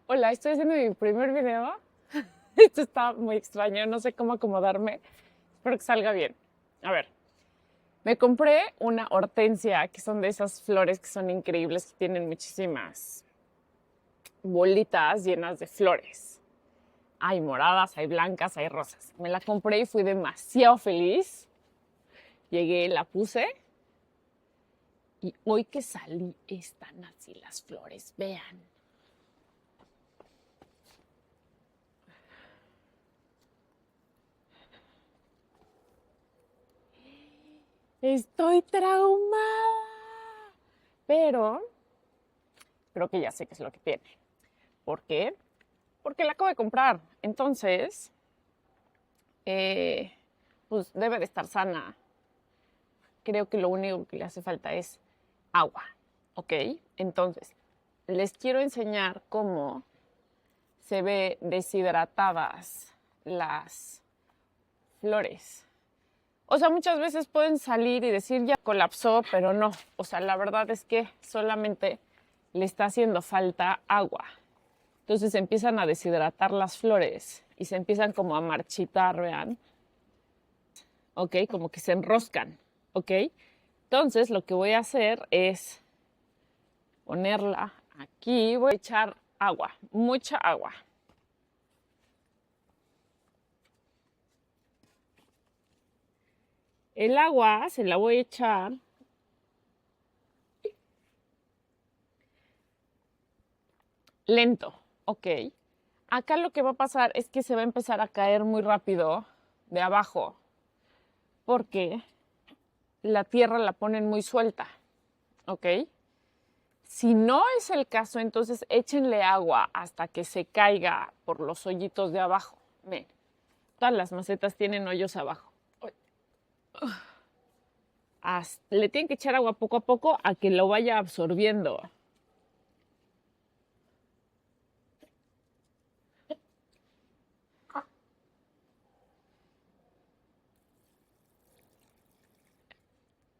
Hola, estoy haciendo mi primer video. Esto está muy extraño, no sé cómo acomodarme. Espero que salga bien. A ver, me compré una hortensia, que son de esas flores que son increíbles, que tienen muchísimas bolitas llenas de flores. Hay moradas, hay blancas, hay rosas. Me la compré y fui demasiado feliz. Llegué, la puse y hoy que salí están así las flores, vean. Estoy traumada, pero creo que ya sé qué es lo que tiene. ¿Por qué? Porque la acabo de comprar. Entonces, pues debe de estar sana. Creo que lo único que le hace falta es agua, ¿ok? Entonces, les quiero enseñar cómo se ve deshidratadas las flores. O sea, muchas veces pueden salir y decir ya colapsó, pero no. O sea, la verdad es que solamente le está haciendo falta agua. Entonces empiezan a deshidratar las flores y se empiezan como a marchitar, vean. ¿Ok? Como que se enroscan, ¿ok? Entonces lo que voy a hacer es ponerla aquí. Voy a echar agua, mucha agua. El agua se la voy a echar lento, ¿ok? Acá lo que va a pasar es que se va a empezar a caer muy rápido de abajo porque la tierra la ponen muy suelta, ¿ok? Si no es el caso, entonces échenle agua hasta que se caiga por los hoyitos de abajo. Ven, todas las macetas tienen hoyos abajo. Le tienen que echar agua poco a poco a que lo vaya absorbiendo.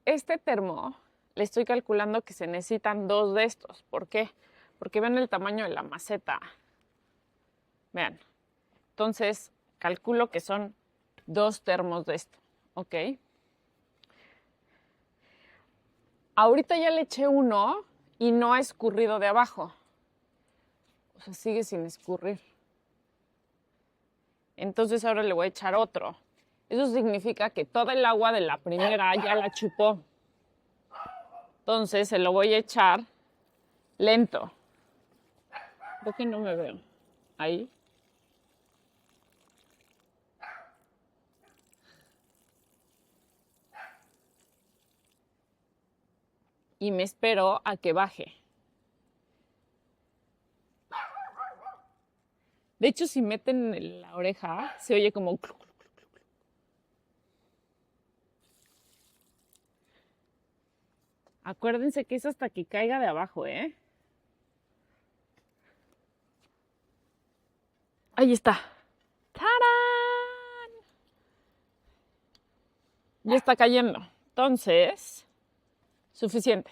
Este termo, le estoy calculando que se necesitan 2 de estos. ¿Por qué? Porque ven el tamaño de la maceta. Vean. Entonces, calculo que son 2 termos de esto, ¿ok? Ahorita ya le eché uno y no ha escurrido de abajo. O sea, sigue sin escurrir. Entonces ahora le voy a echar otro. Eso significa que toda el agua de la primera ya la chupó. Entonces se lo voy a echar lento. Creo que no me veo. Ahí. Y me espero a que baje. De hecho, si meten en la oreja, se oye como... Acuérdense que es hasta que caiga de abajo, ¿eh? Ahí está. ¡Tarán! Ya está cayendo. Entonces, suficiente.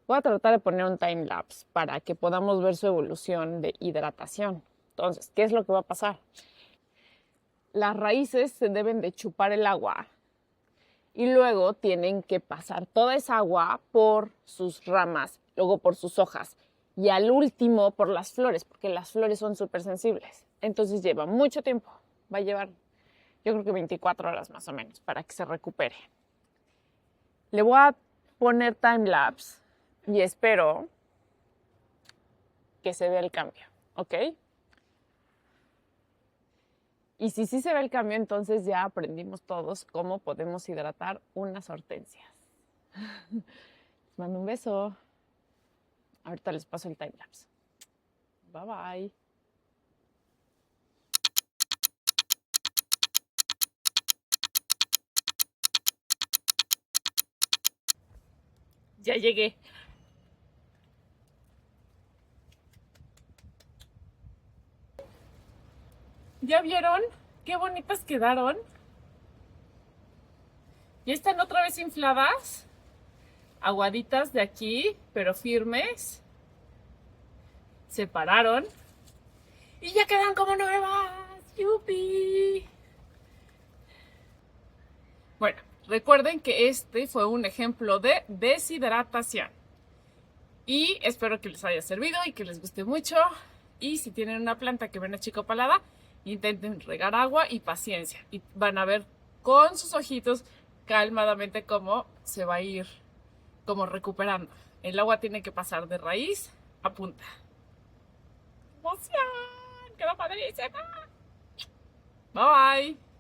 Voy a tratar de poner un time lapse para que podamos ver su evolución de hidratación. Entonces, ¿qué es lo que va a pasar? Las raíces se deben de chupar el agua y luego tienen que pasar toda esa agua por sus ramas, luego por sus hojas y al último por las flores, porque las flores son súper sensibles. Entonces lleva mucho tiempo. Va a llevar, yo creo que 24 horas más o menos para que se recupere. Le voy a poner time lapse y espero que se vea el cambio, ¿ok? Y si sí se ve el cambio, entonces ya aprendimos todos cómo podemos hidratar unas hortensias. Les mando un beso. Ahorita les paso el time lapse. Bye bye. Ya llegué. ¿Ya vieron? Qué bonitas quedaron. ¿Ya están otra vez infladas? aguaditas de aquí, pero firmes. Se pararon y ya quedan como nuevas. ¡Yupi! Bueno, recuerden que este fue un ejemplo de deshidratación. Y espero que les haya servido y que les guste mucho. Y si tienen una planta que ven achicopalada, intenten regar agua y paciencia. Y van a ver con sus ojitos calmadamente cómo se va a ir como recuperando. El agua tiene que pasar de raíz a punta. ¡Emoción! ¡Quedó padrísima! Bye bye.